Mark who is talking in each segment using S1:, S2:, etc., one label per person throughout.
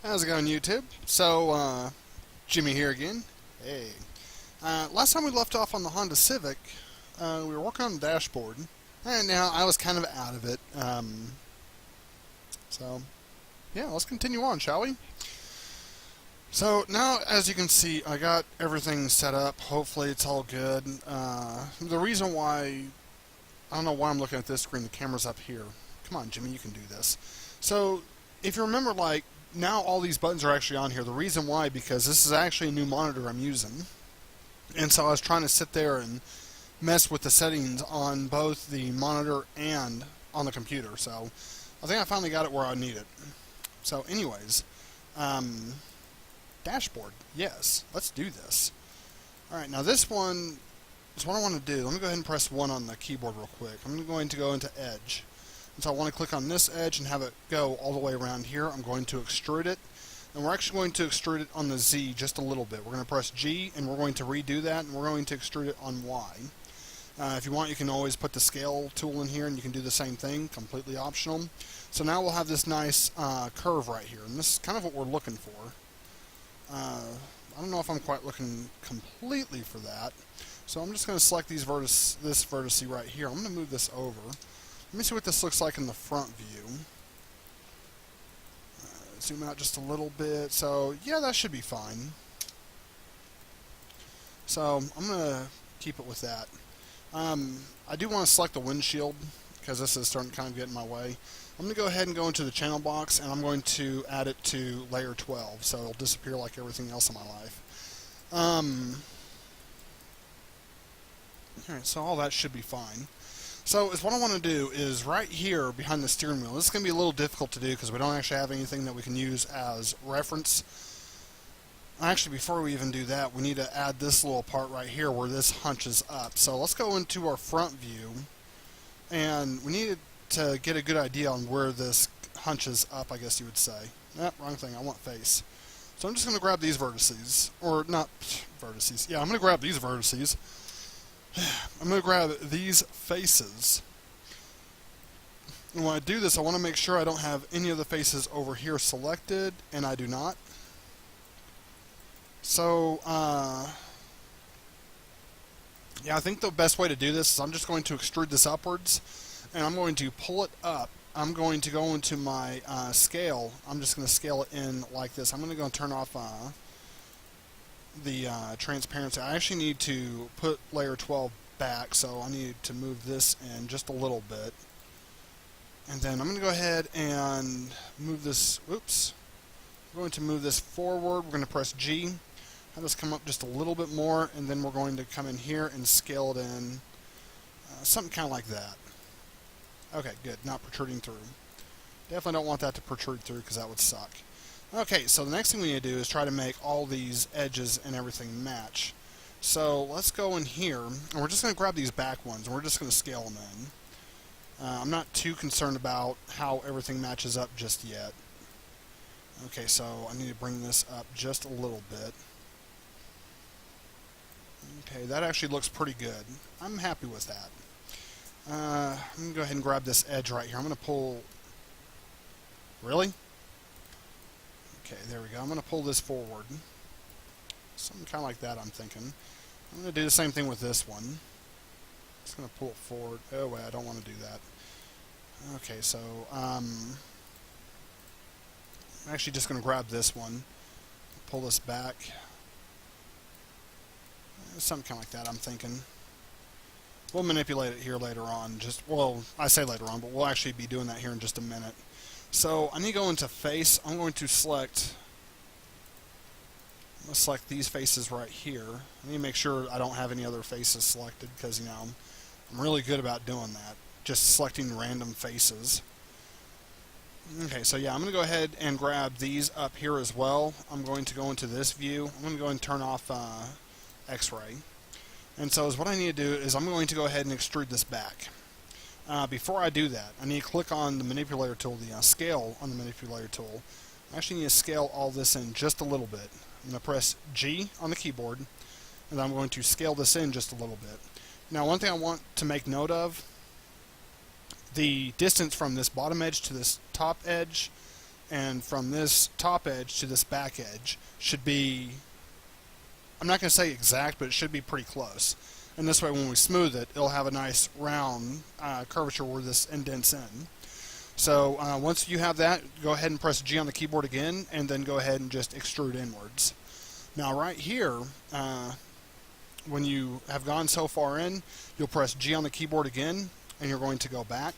S1: How's it going, YouTube? Jimmie here again. Hey. Last time we left off on the Honda Civic, we were working on the dashboard, and now I was kind of out of it. Yeah, let's continue on, shall we? So now, as you can see, I got everything set up. Hopefully it's all good. The reason why, I don't know why I'm looking at this screen, the camera's up here. Come on, Jimmie, you can do this. So, if you remember, now all these buttons are actually on here. The reason why, because this is actually a new monitor I'm using. And so I was trying to sit there and mess with the settings on both the monitor and on the computer. So I think I finally got it where I need it. So anyways, dashboard. Yes, let's do this. Alright, now this one is what I want to do. Let me go ahead and press 1 on the keyboard real quick. I'm going to go into Edge. And so I want to click on this edge and have it go all the way around here. I'm going to extrude it. And we're actually going to extrude it on the Z just a little bit. We're going to press G and we're going to redo that, and we're going to extrude it on Y. If you want, you can always put the scale tool in here and you can do the same thing, completely optional. So now we'll have this nice curve right here, and this is kind of what we're looking for. I don't know if I'm quite looking completely for that. So I'm just going to select this vertice right here. I'm going to move this over. Let me see what this looks like in the front view. Zoom out just a little bit. So, yeah, that should be fine. So, I'm going to keep it with that. I do want to select the windshield because this is starting to kind of get in my way. I'm going to go ahead and go into the channel box, and I'm going to add it to layer 12, so it'll disappear like everything else in my life. Alright, so all that should be fine. So what I want to do is right here behind the steering wheel. This is going to be a little difficult to do because we don't actually have anything that we can use as reference. Actually, before we even do that, we need to add this little part right here where this hunches up. So let's go into our front view, and we need to get a good idea on where this hunches up, I guess you would say. Nope, wrong thing. I want face. So I'm just going to grab these vertices. Or not vertices. Yeah, I'm going to grab these vertices. I'm going to grab these faces. And when I do this, I want to make sure I don't have any of the faces over here selected, and I do not. So, yeah, I think the best way to do this is I'm just going to extrude this upwards, and I'm going to pull it up. I'm going to go into my scale. I'm just going to scale it in like this. I'm going to go and turn off the transparency. I actually need to put layer 12 back, so I need to move this in just a little bit. And then I'm going to go ahead and move this, oops, I'm going to move this forward. We're going to press G, have this come up just a little bit more, and then we're going to come in here and scale it in, something kind of like that. Okay, good, not protruding through. Definitely don't want that to protrude through because that would suck. Okay, so the next thing we need to do is try to make all these edges and everything match. So let's go in here, and we're just going to grab these back ones, and we're just going to scale them in. I'm not too concerned about how everything matches up just yet. Okay, so I need to bring this up just a little bit. Okay, that actually looks pretty good. I'm happy with that. I'm going to go ahead and grab this edge right here. I'm going to pull... Really? Okay, there we go. I'm going to pull this forward. Something kind of like that, I'm thinking. I'm going to do the same thing with this one. Just going to pull it forward. Oh, wait, I don't want to do that. Okay, so, I'm actually just going to grab this one, pull this back. Something kind of like that, I'm thinking. We'll manipulate it here later on. Well, I say later on, but we'll actually be doing that here in just a minute. So I need to go into face. I'm going to select these faces right here. I need to make sure I don't have any other faces selected because, you know, I'm really good about doing that. Just selecting random faces. Okay, so yeah, I'm going to go ahead and grab these up here as well. I'm going to go into this view. I'm going to go and turn off X-ray. And so what I need to do is I'm going to go ahead and extrude this back. Before I do that, I need to click on the manipulator tool, the scale on the manipulator tool. I actually need to scale all this in just a little bit. I'm going to press G on the keyboard, and I'm going to scale this in just a little bit. Now, one thing I want to make note of, the distance from this bottom edge to this top edge and from this top edge to this back edge should be, I'm not going to say exact, but it should be pretty close. And this way when we smooth it, it'll have a nice round curvature where this indents in. So once you have that, go ahead and press G on the keyboard again, and then go ahead and just extrude inwards. Now right here, when you have gone so far in, you'll press G on the keyboard again, and you're going to go back.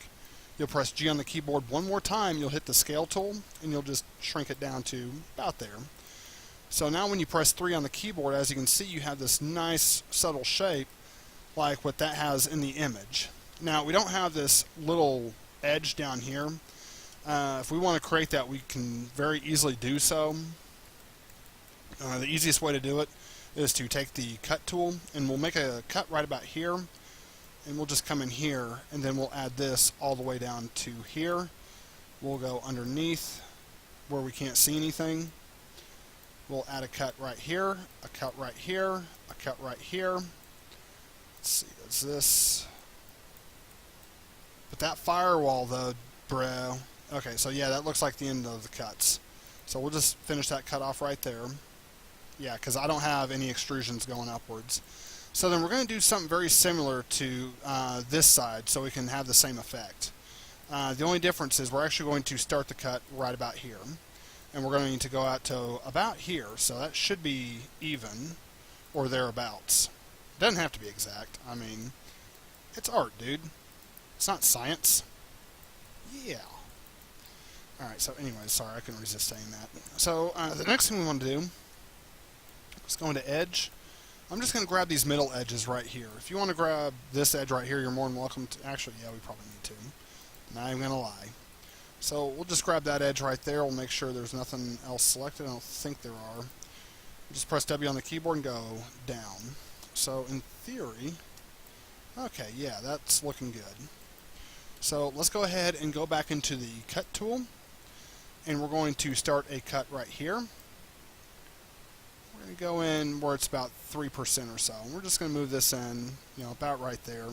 S1: You'll press G on the keyboard one more time, you'll hit the scale tool, and you'll just shrink it down to about there. So now when you press 3 on the keyboard, as you can see, you have this nice subtle shape like what that has in the image. Now we don't have this little edge down here. If we want to create that, we can very easily do so. The easiest way to do it is to take the cut tool, and we'll make a cut right about here, and we'll just come in here, and then we'll add this all the way down to here. We'll go underneath where we can't see anything. We'll add a cut right here, a cut right here, a cut right here. Let's see, that's this. But that firewall though, bro. Okay, so yeah, that looks like the end of the cuts. So we'll just finish that cut off right there. Yeah, because I don't have any extrusions going upwards. So then we're going to do something very similar to this side so we can have the same effect. The only difference is we're actually going to start the cut right about here. And we're going to need to go out to about here. So that should be even or thereabouts. Doesn't have to be exact. I mean, it's art, dude. It's not science. Yeah. Alright, so anyways, sorry, I couldn't resist saying that. So the next thing we want to do is go into edge. I'm just going to grab these middle edges right here. If you want to grab this edge right here, you're more than welcome to. Actually, yeah, we probably need to. Not even going to lie. So we'll just grab that edge right there. We'll make sure there's nothing else selected. I don't think there are. Just press W on the keyboard and go down. So in theory, okay, yeah, that's looking good. So let's go ahead and go back into the cut tool, and we're going to start a cut right here. We're going to go in where it's about 3% or so. And we're just going to move this in, you know, about right there.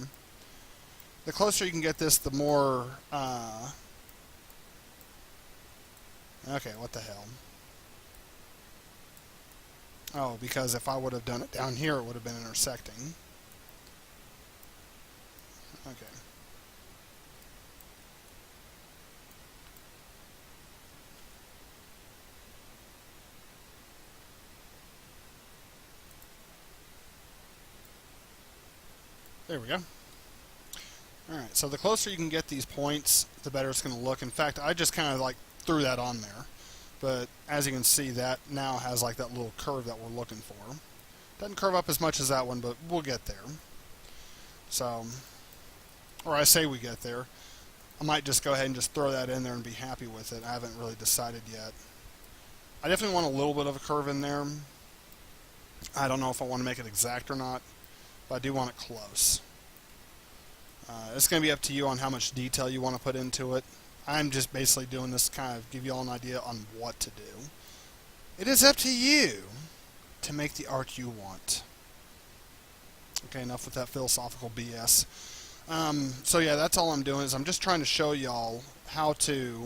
S1: The closer you can get this, the more, okay, what the hell? Oh, because if I would have done it down here, it would have been intersecting. Okay. There we go. Alright, so the closer you can get these points, the better it's going to look. In fact, I just kind of like threw that on there. But as you can see, that now has like that little curve that we're looking for. Doesn't curve up as much as that one, but we'll get there. So, or I say we get there. I might just go ahead and just throw that in there and be happy with it. I haven't really decided yet. I definitely want a little bit of a curve in there. I don't know if I want to make it exact or not, but I do want it close. It's going to be up to you on how much detail you want to put into it. I'm just basically doing this to kind of give you all an idea on what to do. It is up to you to make the art you want. Okay, enough with that philosophical BS. So yeah, that's all I'm doing is I'm just trying to show y'all how to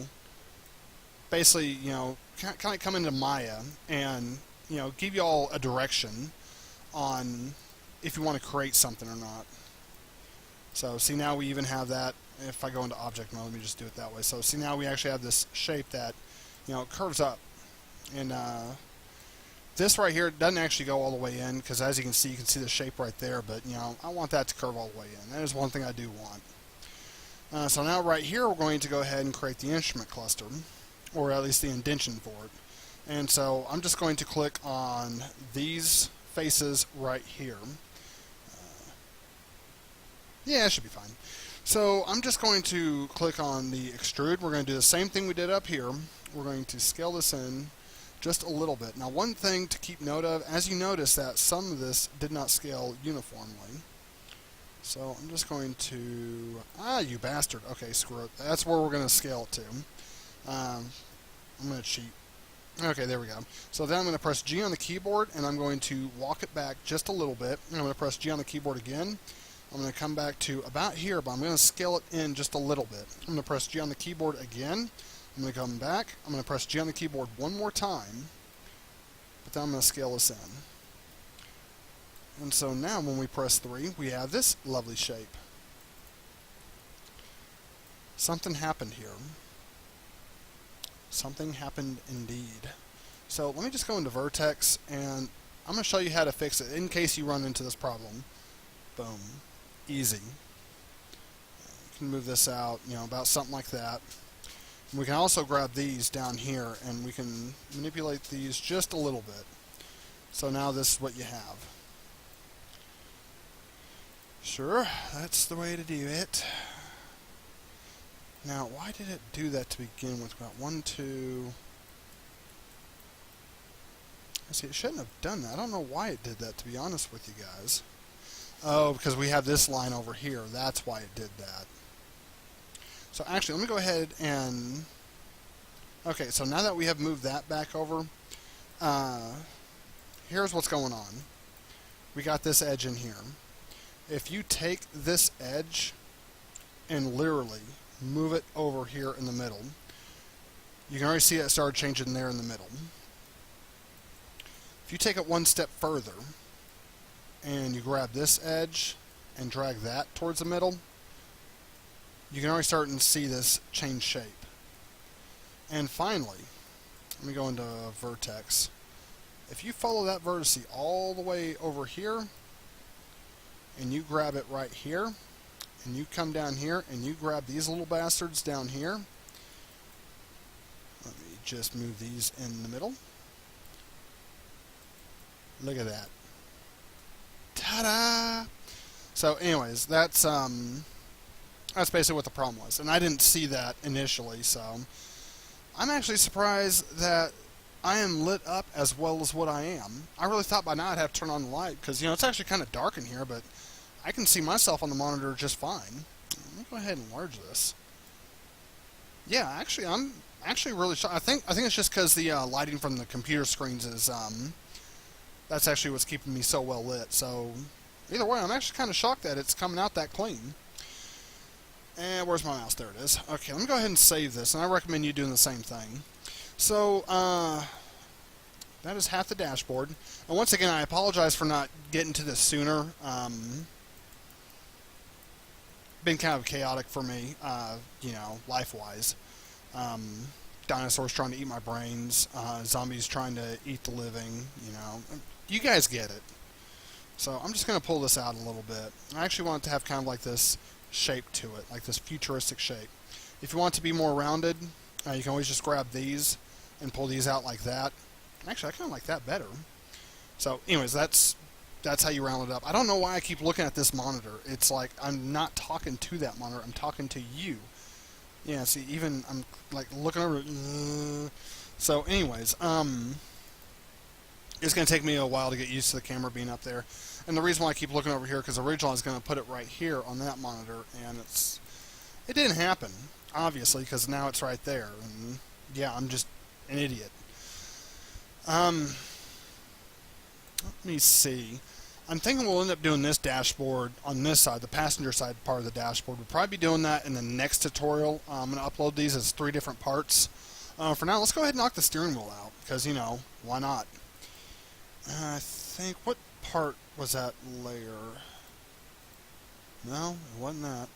S1: basically, you know, kind of come into Maya and, you know, give y'all a direction on if you want to create something or not. So see, now we even have that. If I go into object mode, let me just do it that way. So see, now we actually have this shape that, you know, curves up. And this right here doesn't actually go all the way in, because as you can see the shape right there, but, you know, I want that to curve all the way in. That is one thing I do want. So now right here, we're going to go ahead and create the instrument cluster, or at least the indentation for it. And so I'm just going to click on these faces right here. Yeah, it should be fine. So I'm just going to click on the extrude. We're going to do the same thing we did up here. We're going to scale this in just a little bit. Now, one thing to keep note of, as you notice that some of this did not scale uniformly. So I'm just going to, you bastard. Okay, screw it. That's where we're going to scale it to. I'm going to cheat. Okay, there we go. So then I'm going to press G on the keyboard, and I'm going to walk it back just a little bit. And I'm going to press G on the keyboard again. I'm going to come back to about here, but I'm going to scale it in just a little bit. I'm going to press G on the keyboard again. I'm going to come back. I'm going to press G on the keyboard one more time, but then I'm going to scale this in. And so now when we press 3, we have this lovely shape. Something happened here. Something happened indeed. So let me just go into Vertex, and I'm going to show you how to fix it in case you run into this problem. Boom. Easy. You can move this out, about something like that. And we can also grab these down here, and we can manipulate these just a little bit. So now this is what you have. Sure, that's the way to do it. Now, why did it do that to begin with? About 1, 2... See, it shouldn't have done that. I don't know why it did that, to be honest with you guys. Oh, because we have this line over here. That's why it did that. So actually, let me go ahead and... Okay, so now that we have moved that back over, here's what's going on. We got this edge in here. If you take this edge and literally move it over here in the middle, you can already see it started changing there in the middle. If you take it one step further and you grab this edge and drag that towards the middle, you can already start to see this change shape. And finally, let me go into Vertex. If you follow that vertex all the way over here, and you grab it right here, and you come down here, and you grab these little bastards down here. Let me just move these in the middle. Look at that. Ta-da! So anyways, that's basically what the problem was. And I didn't see that initially, so I'm actually surprised that I am lit up as well as what I am. I really thought by now I'd have to turn on the light, because, it's actually kind of dark in here, but I can see myself on the monitor just fine. Let me go ahead and enlarge this. Yeah, actually, I'm actually really shocked. I think it's just because the lighting from the computer screens is, that's actually what's keeping me so well lit. So, either way, I'm actually kind of shocked that it's coming out that clean. And where's my mouse? There it is. Okay, let me go ahead and save this, and I recommend you doing the same thing. So, that is half the dashboard. And once again, I apologize for not getting to this sooner. Been kind of chaotic for me, life-wise. Dinosaurs trying to eat my brains, zombies trying to eat the living, You guys get it. So I'm just going to pull this out a little bit. I actually want it to have kind of like this shape to it, like this futuristic shape. If you want it to be more rounded, you can always just grab these and pull these out like that. Actually, I kind of like that better. So anyways, that's how you round it up. I don't know why I keep looking at this monitor. It's like I'm not talking to that monitor. I'm talking to you. Yeah, see, even I'm like looking over. So anyways, it's going to take me a while to get used to the camera being up there. And the reason why I keep looking over here, because originally I was going to put it right here on that monitor, and it didn't happen, obviously, because now it's right there. And yeah, I'm just an idiot. Let me see. I'm thinking we'll end up doing this dashboard on this side, the passenger side part of the dashboard. We'll probably be doing that in the next tutorial. I'm going to upload these as 3 different parts. For now, let's go ahead and knock the steering wheel out, because, why not? I think, what part was that layer? No, it wasn't that.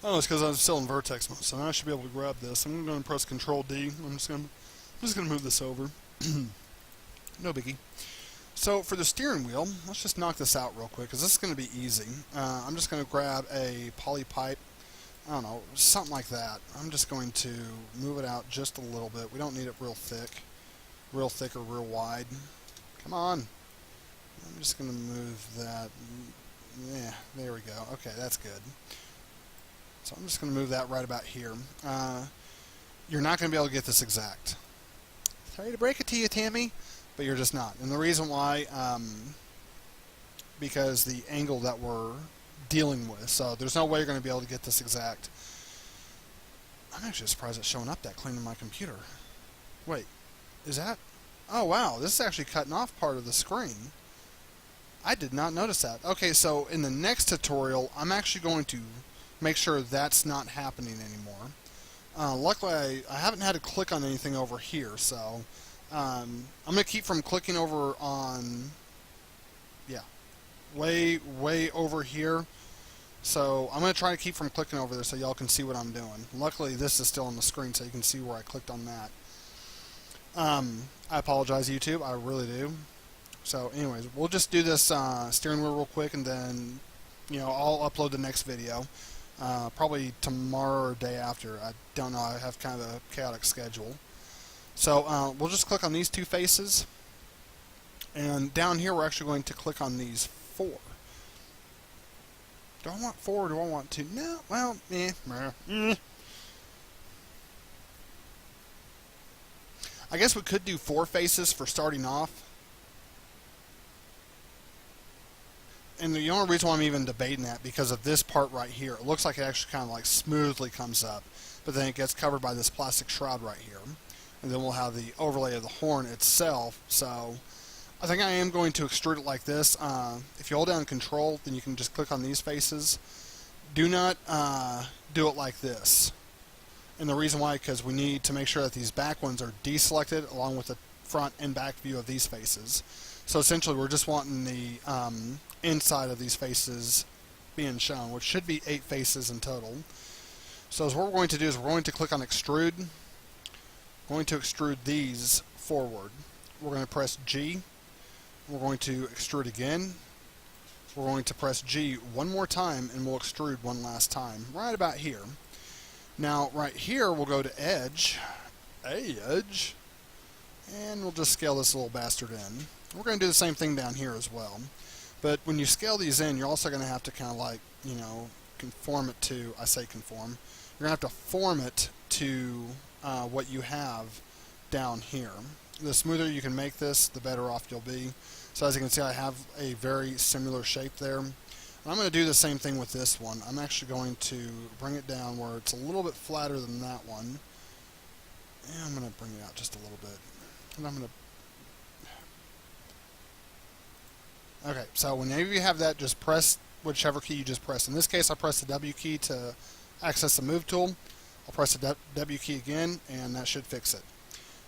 S1: Oh, it's because I was still in Vertex mode, so now I should be able to grab this. I'm going to press Control D. I'm just going to move this over. No biggie. So for the steering wheel, let's just knock this out real quick, because this is going to be easy. I'm just going to grab a poly pipe, I don't know, something like that. I'm just going to move it out just a little bit. We don't need it real thick or real wide. Come on. I'm just going to move that. Yeah, there we go. Okay, that's good. So I'm just going to move that right about here. You're not going to be able to get this exact. Sorry to break it to you, Tammy, but you're just not. And the reason why, because the angle that we're dealing with. So there's no way you're going to be able to get this exact. I'm actually surprised it's showing up that clean in my computer. Wait, is that? Oh wow, this is actually cutting off part of the screen. I did not notice that. Okay, so in the next tutorial, I'm actually going to make sure that's not happening anymore. Luckily, I haven't had to click on anything over here, so I'm going to keep from clicking over on, yeah, way over here. So I'm going to try to keep from clicking over there so y'all can see what I'm doing. Luckily, this is still on the screen, so you can see where I clicked on that. I apologize, YouTube. I really do. So anyways, we'll just do this steering wheel real quick, and then, I'll upload the next video. Probably tomorrow or day after. I don't know. I have kind of a chaotic schedule. So we'll just click on these two faces. And down here, we're actually going to click on these four. Do I want four or do I want two? No, well, I guess we could do four faces for starting off. And the only reason why I'm even debating that, because of this part right here. It looks like it actually kind of like smoothly comes up, but then it gets covered by this plastic shroud right here. And then we'll have the overlay of the horn itself. So I think I am going to extrude it like this. If you hold down Control, then you can just click on these faces. Do not do it like this. And the reason why, because we need to make sure that these back ones are deselected along with the front and back view of these faces. So essentially, we're just wanting the inside of these faces being shown, which should be 8 faces in total. So what we're going to do is we're going to click on Extrude. We're going to extrude these forward. We're going to press G. We're going to extrude again. We're going to press G one more time, and we'll extrude one last time, right about here. Now, right here, we'll go to Edge, and we'll just scale this little bastard in. We're going to do the same thing down here as well. But when you scale these in, you're also going to have to kind of like, conform it to, I say conform, you're going to have to form it to what you have down here. The smoother you can make this, the better off you'll be. So as you can see, I have a very similar shape there. And I'm going to do the same thing with this one. I'm actually going to bring it down where it's a little bit flatter than that one. And I'm going to bring it out just a little bit. And I'm going to... Okay, so whenever you have that, just press whichever key you just pressed. In this case, I press the W key to access the Move tool. I'll press the W key again, and that should fix it.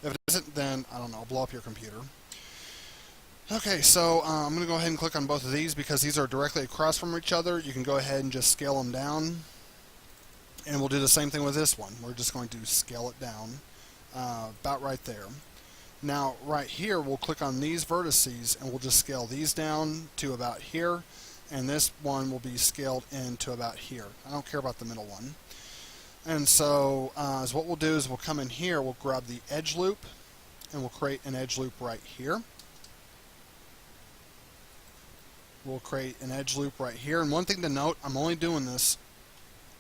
S1: If it doesn't, then, I don't know, I'll blow up your computer. Okay, so I'm going to go ahead and click on both of these because these are directly across from each other. You can go ahead and just scale them down. And we'll do the same thing with this one. We're just going to scale it down about right there. Now, right here, we'll click on these vertices, and we'll just scale these down to about here. And this one will be scaled in to about here. I don't care about the middle one. And so what we'll do is we'll come in here, we'll grab the edge loop, and we'll create an edge loop right here. We'll create an edge loop right here. And one thing to note, I'm only doing this,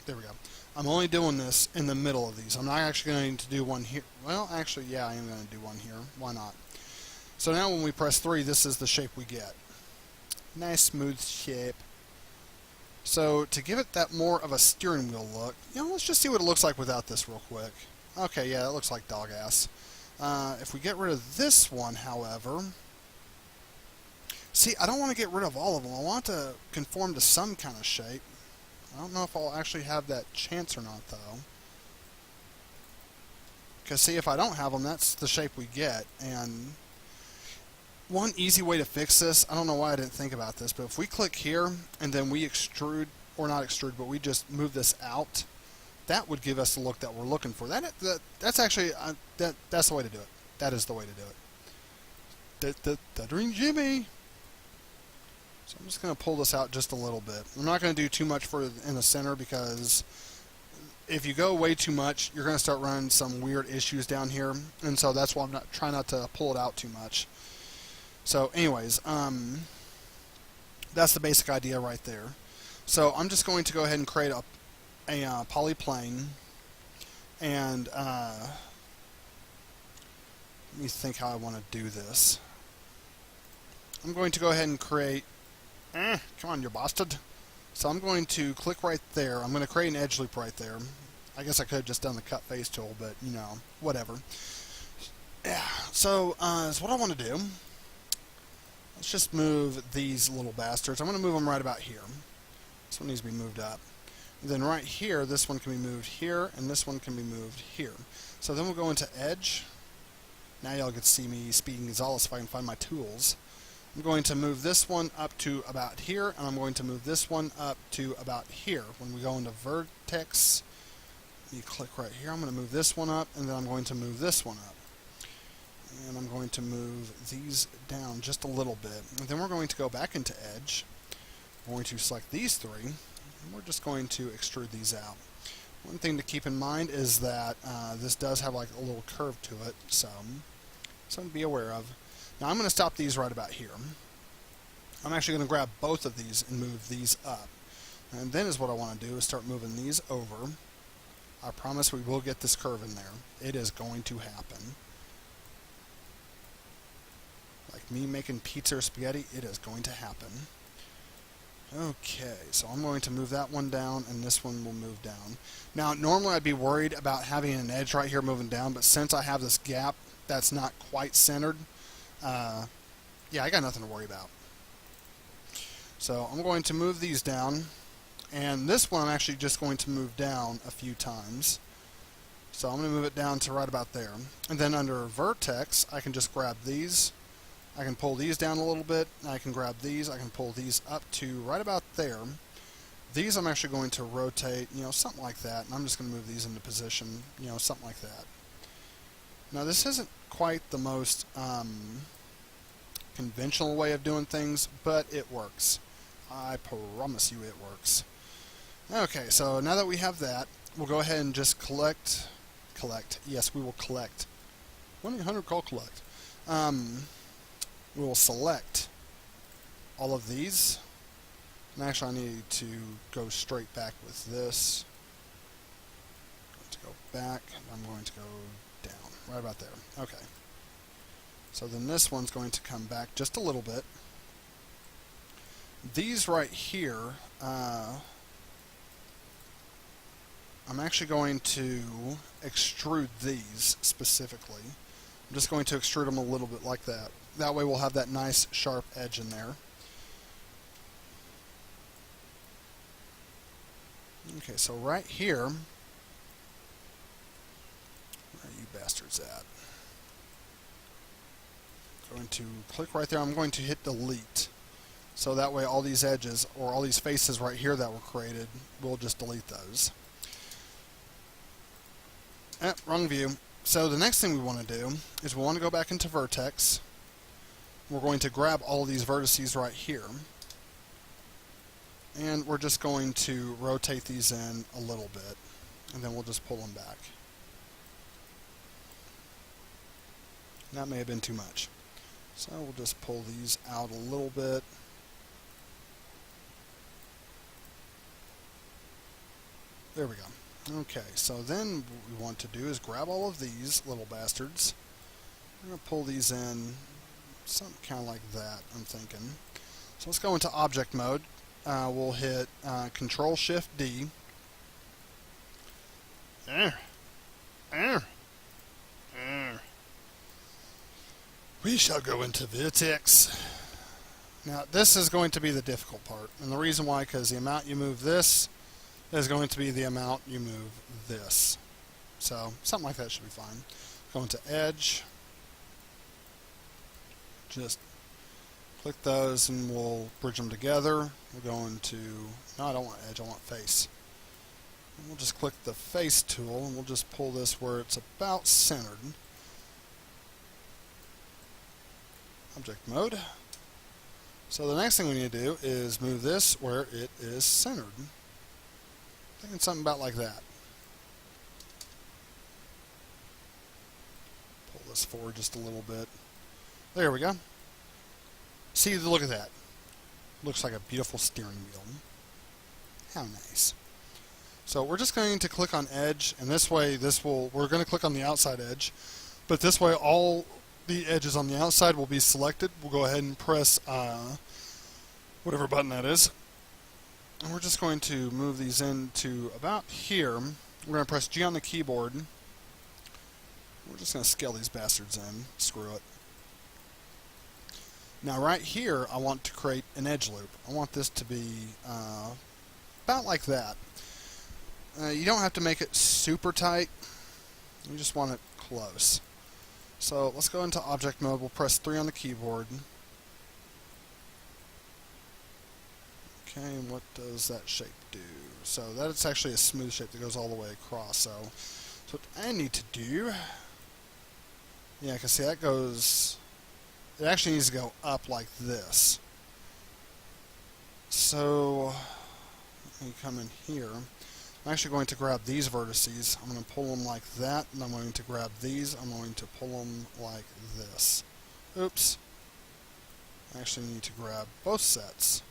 S1: there we go. I'm only doing this in the middle of these. I'm not actually going to do one here. Well, actually, yeah, I am going to do one here. Why not? So now when we press 3, this is the shape we get. Nice, smooth shape. So to give it that more of a steering wheel look, let's just see what it looks like without this real quick. Okay, yeah, it looks like dog ass. If we get rid of this one, however... See, I don't want to get rid of all of them. I want to conform to some kind of shape. I don't know if I'll actually have that chance or not, though. Because, see, if I don't have them, that's the shape we get. And one easy way to fix this, I don't know why I didn't think about this, but if we click here and then we extrude, or not extrude, but we just move this out, that would give us the look that we're looking for. That's actually, that's the way to do it. That is the way to do it. Stuttering Jimmie! So I'm just going to pull this out just a little bit. I'm not going to do too much for in the center because if you go way too much, you're going to start running some weird issues down here. And so that's why I'm not trying not to pull it out too much. So anyways, that's the basic idea right there. So I'm just going to go ahead and create a polyplane. And let me think how I want to do this. I'm going to go ahead and create... come on, you bastard. So I'm going to click right there. I'm going to create an edge loop right there. I guess I could have just done the cut face tool, but, whatever. Yeah, so is what I want to do. Let's just move these little bastards. I'm going to move them right about here. This one needs to be moved up. And then right here, this one can be moved here, and this one can be moved here. So then we'll go into Edge. Now y'all get to see me speaking Gonzalez if I can find my tools. I'm going to move this one up to about here, and I'm going to move this one up to about here. When we go into Vertex, you click right here. I'm going to move this one up, and then I'm going to move this one up. And I'm going to move these down just a little bit. And then we're going to go back into Edge. We're going to select these three, and we're just going to extrude these out. One thing to keep in mind is that this does have like a little curve to it, so something to be aware of. Now I'm going to stop these right about here. I'm actually going to grab both of these and move these up. And then is what I want to do is start moving these over. I promise we will get this curve in there. It is going to happen. Like me making pizza or spaghetti, it is going to happen. Okay, so I'm going to move that one down, and this one will move down. Now, normally I'd be worried about having an edge right here moving down, but since I have this gap that's not quite centered, yeah, I got nothing to worry about. So I'm going to move these down, and this one I'm actually just going to move down a few times. So I'm going to move it down to right about there. And then under Vertex, I can just grab these. I can pull these down a little bit. I can grab these. I can pull these up to right about there. These I'm actually going to rotate, something like that. And I'm just going to move these into position, something like that. Now this isn't quite the most conventional way of doing things, but it works. I promise you it works. Okay, so now that we have that, we'll go ahead and just collect. Yes, we will collect. 1-800-CALL collect. We will select all of these. And actually I need to go straight back with this. I'm going to go back, and I'm going to go down, right about there. Okay. So then this one's going to come back just a little bit. These right here, I'm actually going to extrude these specifically. I'm just going to extrude them a little bit like that. That way we'll have that nice sharp edge in there. Okay, so right here, where are you bastards at? Going to click right there. I'm going to hit delete. So that way all these edges, or all these faces right here that were created, we'll just delete those. Wrong view. So the next thing we want to do is we want to go back into Vertex. We're going to grab all these vertices right here. And we're just going to rotate these in a little bit. And then we'll just pull them back. That may have been too much. So we'll just pull these out a little bit. There we go. Okay, so then what we want to do is grab all of these little bastards. We're going to pull these in something kind of like that, I'm thinking. So let's go into object mode. We'll hit Control-Shift-D. We shall go into Vertex. Now, this is going to be the difficult part. And the reason why, because the amount you move this is going to be the amount you move this. So, something like that should be fine. Go into Edge. Just click those and we'll bridge them together. We'll go into, no, I don't want Edge, I want Face. And we'll just click the Face tool and we'll just pull this where it's about centered. Object mode. So the next thing we need to do is move this where it is centered. Thinking something about like that. Pull this forward just a little bit. There we go. See, look at that. Looks like a beautiful steering wheel. How nice. So we're just going to click on Edge, and this way we're going to click on the outside edge, but this way all the edges on the outside will be selected. We'll go ahead and press whatever button that is. And we're just going to move these into about here. We're going to press G on the keyboard. We're just going to scale these bastards in. Screw it. Now right here, I want to create an edge loop. I want this to be about like that. You don't have to make it super tight. You just want it close. So let's go into object mode. We'll press 3 on the keyboard. Okay, and what does that shape do? So that's actually a smooth shape that goes all the way across. So what I need to do, yeah, I can see that goes, it actually needs to go up like this. So let me come in here. I'm actually going to grab these vertices. I'm going to pull them like that, and I'm going to grab these. I'm going to pull them like this. Oops. I actually need to grab both sets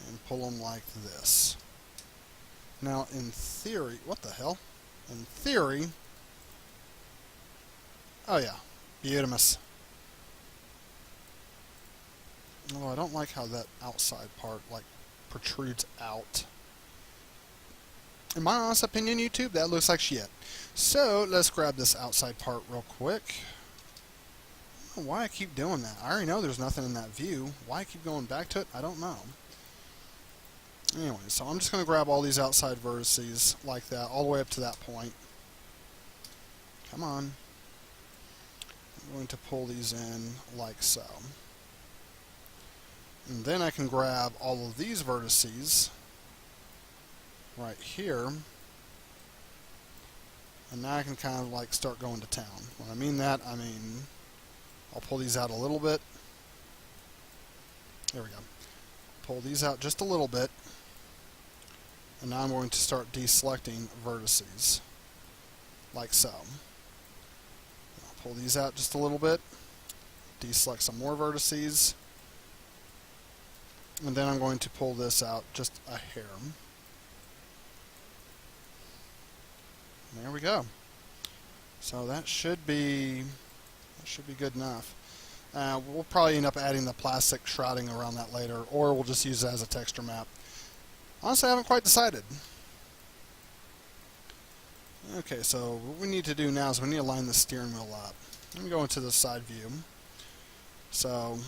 S1: and pull them like this. Now, in theory, what the hell? In theory, oh yeah, beautimous. Oh, I don't like how that outside part like protrudes out. In my honest opinion, YouTube, that looks like shit. So let's grab this outside part real quick. I don't know why I keep doing that. I already know there's nothing in that view. Why I keep going back to it, I don't know. Anyway, so I'm just going to grab all these outside vertices like that, all the way up to that point. Come on. I'm going to pull these in like so. And then I can grab all of these vertices right here, and now I can kind of like start going to town. When I mean that, I mean I'll pull these out a little bit. There we go. Pull these out just a little bit, and now I'm going to start deselecting vertices like so. I'll pull these out just a little bit, deselect some more vertices, and then I'm going to pull this out just a hair. There we go. So that should be good enough. We'll probably end up adding the plastic shrouding around that later, or we'll just use it as a texture map. Honestly, I haven't quite decided. Okay, so what we need to do now is we need to line the steering wheel up. Let me go into the side view. So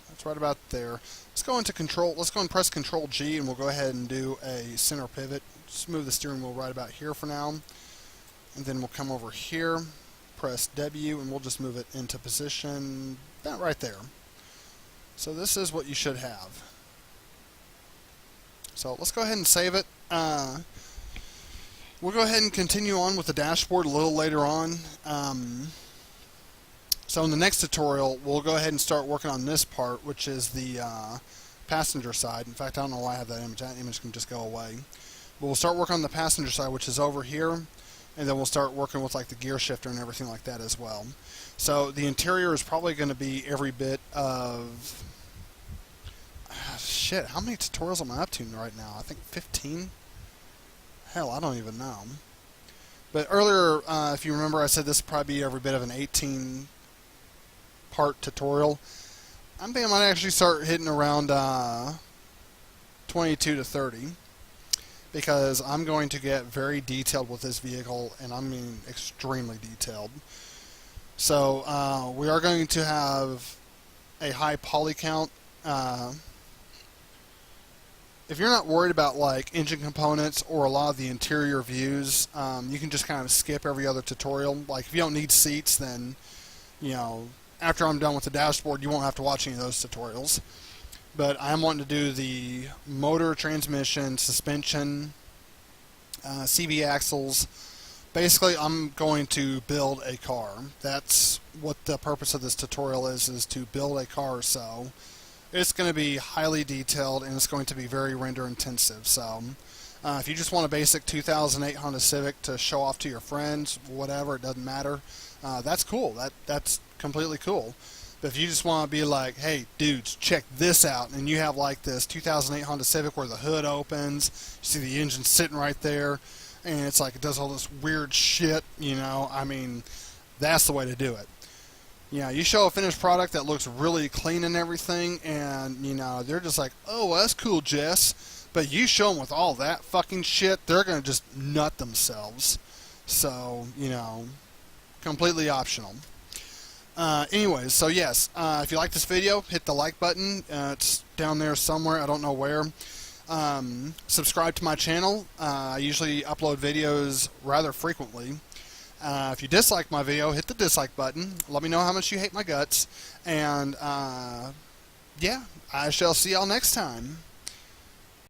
S1: that's right about there. Let's go into control. Let's go and press Control G, and we'll go ahead and do a center pivot. Just move the steering wheel right about here for now, and then we'll come over here, press W, and we'll just move it into position about right there. So this is what you should have. So let's go ahead and save it. We'll go ahead and continue on with the dashboard a little later on. So in the next tutorial, we'll go ahead and start working on this part, which is the passenger side. In fact, I don't know why I have that image. That image can just go away. But we'll start working on the passenger side, which is over here, and then we'll start working with like the gear shifter and everything like that as well. So the interior is probably going to be every bit of... shit, how many tutorials am I up to right now? I think 15? Hell, I don't even know. But earlier, if you remember, I said this would probably be every bit of an 18-part tutorial. I'm thinking I might actually start hitting around 22 to 30. Because I'm going to get very detailed with this vehicle, and I mean extremely detailed. So we are going to have a high poly count. If you're not worried about like engine components or a lot of the interior views, you can just kind of skip every other tutorial. Like if you don't need seats, then after I'm done with the dashboard, you won't have to watch any of those tutorials. But I'm wanting to do the motor, transmission, suspension, CV axles. Basically, I'm going to build a car. That's what the purpose of this tutorial is to build a car. So it's going to be highly detailed, and it's going to be very render intensive. So if you just want a basic 2008 Honda Civic to show off to your friends, whatever, it doesn't matter. That's cool. That's completely cool. But if you just want to be like, hey, dudes, check this out, and you have like this 2008 Honda Civic where the hood opens, you see the engine sitting right there, and it's like it does all this weird shit, I mean, that's the way to do it. You show a finished product that looks really clean and everything, and, they're just like, oh, well, that's cool, Jess. But you show them with all that fucking shit, they're going to just nut themselves. So, completely optional. Anyways, so yes, if you like this video, hit the like button. It's down there somewhere. I don't know where. Subscribe to my channel. I usually upload videos rather frequently. If you dislike my video, hit the dislike button. Let me know how much you hate my guts. And yeah, I shall see y'all next time.